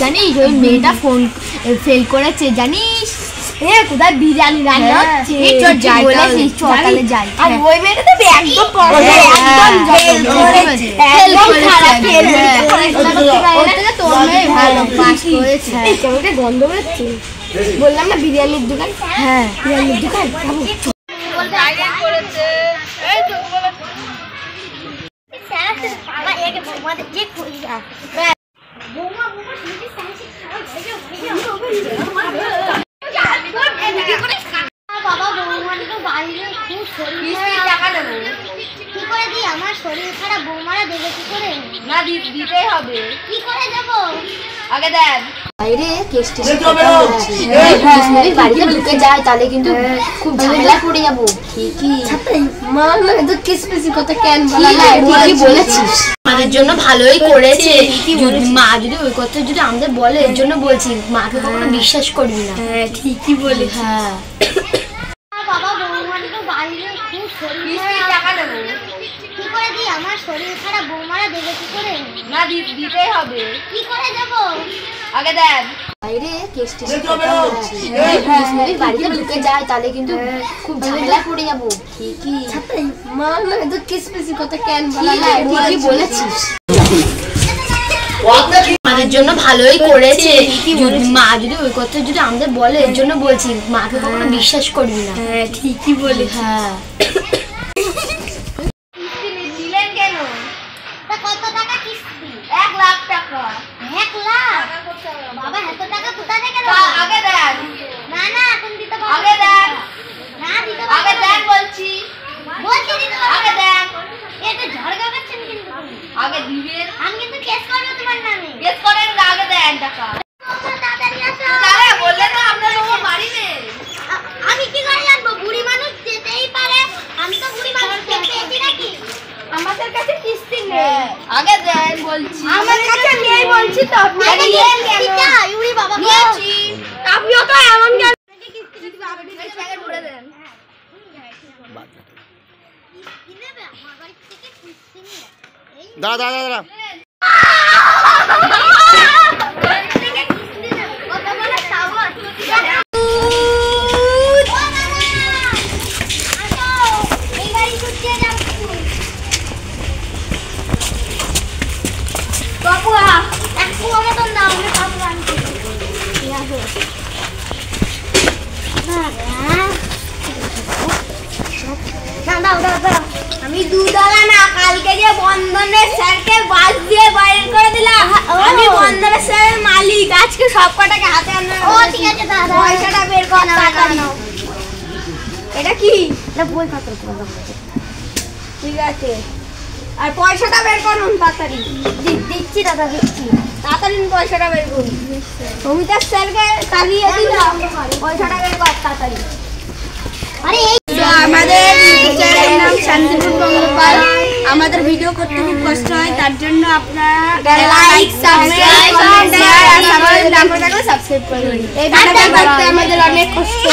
জানিস ওই মেয়েটা ফোন ফেল করেছে জানিস কোথায় বিরিয়ানি রান্না হচ্ছে সকালে যাই আর ওই মেয়েটা তো একদম তোর মেয়ে ভালো পাস করেছে গন্ধ বেরোচ্ছে বললাম না বিরিয়ানির দোকান হ্যাঁ বিরিয়ানির দোকান আমার শরীর খারাপ বৌমারা দেবে কি করে না দিতেই হবে কি করে দেবো আগে দেন বাইরে কেস্টি বাড়িতে ঢুকে যায় তাহলে কিন্তু খুব ঝামেলা পড়ে যাবো ঠিকই মা না তো কেস বেশি কথা কেন বলা না ঠিকই বলেছিস আমাদের জন্য ভালোই করেছে মা যদি ওই কথা যদি আমাদের বলে এর জন্য বলছি মাকে কখনো বিশ্বাস করবি না হ্যাঁ ঠিকই বলে হ্যাঁ বাবা বৌমারা তো বাইরে খুব শরীর টাকা দেবো কি করে দিই আমার শরীর খারাপ বৌমারা দেবে কি করে না দিতেই হবে কি করে দেবো আগে দেন বাইরে কেস্টি বাড়িতে ঢুকে যায় তাহলে কিন্তু খুব ঝামেলা পড়ে যাবো ঠিকই মা না তো কেস বেশি কথা কেন বলা না ঠিকই বলেছিস আমাদের জন্য ভালোই করেছে মা যদি ওই কথা যদি আমাদের বলে এর জন্য বলছি মাকে কখনো বিশ্বাস করবি না হ্যাঁ ঠিকই বলে হ্যাঁ দিলেন কেন কত টাকা কিস্তি 1 লাখ টাকা 1 লাখ বাবা এত টাকা কোথা থেকে দেব আগে দেন না না এখন দিতে পারবো আগে দেন না দিতে পারবো আগে দেন বলছি দিতে পারবো আগে দেন এটা ঝড়গা করছেন কিন্তু আগে দিবেন আমি কিন্তু কেস করব তোমার নামে কেস করেন আগে দেন টাকা তাড়াতাড়ি আসো দাদা বললে তো আপনার লোক বাড়ি নেই আমি কি করে জানবো বুড়ি মানুষ যেতেই পারে আমি তো বুড়ি মানুষ পেয়েছি নাকি আমাদের কাছে কিস্তি নেই আগে দেন বলছি আমার কাছে নেই বলছি তো আপনাকে নেন কেন ইউরি বাবা নিয়েছি আপনিও তো এমন কেন কিস্তি আগে টাকা ভরে দেন দাদা দাদা আমি দুধওয়ালা না কালকে যে বন্ধনের স্যারকে বাস দিয়ে বাইরে করে দিলাম আমি বন্ধনের স্যারের মালিক আজকে সব কটাকে হাতে আনলাম ও ঠিক আছে দাদা পয়সাটা বের কর তাড়াতাড়ি এটা কি এটা বই খাতা ঠিক আছে আর পয়সাটা বের করুন তাড়াতাড়ি দিচ্ছি দাদা দিচ্ছি তাড়াতাড়ি পয়সাটা বের করুন অমিতাভ স্যারকে কালিয়ে দিলাম পয়সাটা বের কর তাড়াতাড়ি আরে আমাদের চ্যানেলের নাম শান্তিপুর গঙ্গোপাল আমাদের ভিডিও করতে খুব কষ্ট হয় তার জন্য আপনারা লাইক সাবস্ক্রাইব কমেন্ট শেয়ার আর সাবস্ক্রাইব করুন এই ভিডিওটা করতে আমাদের অনেক কষ্ট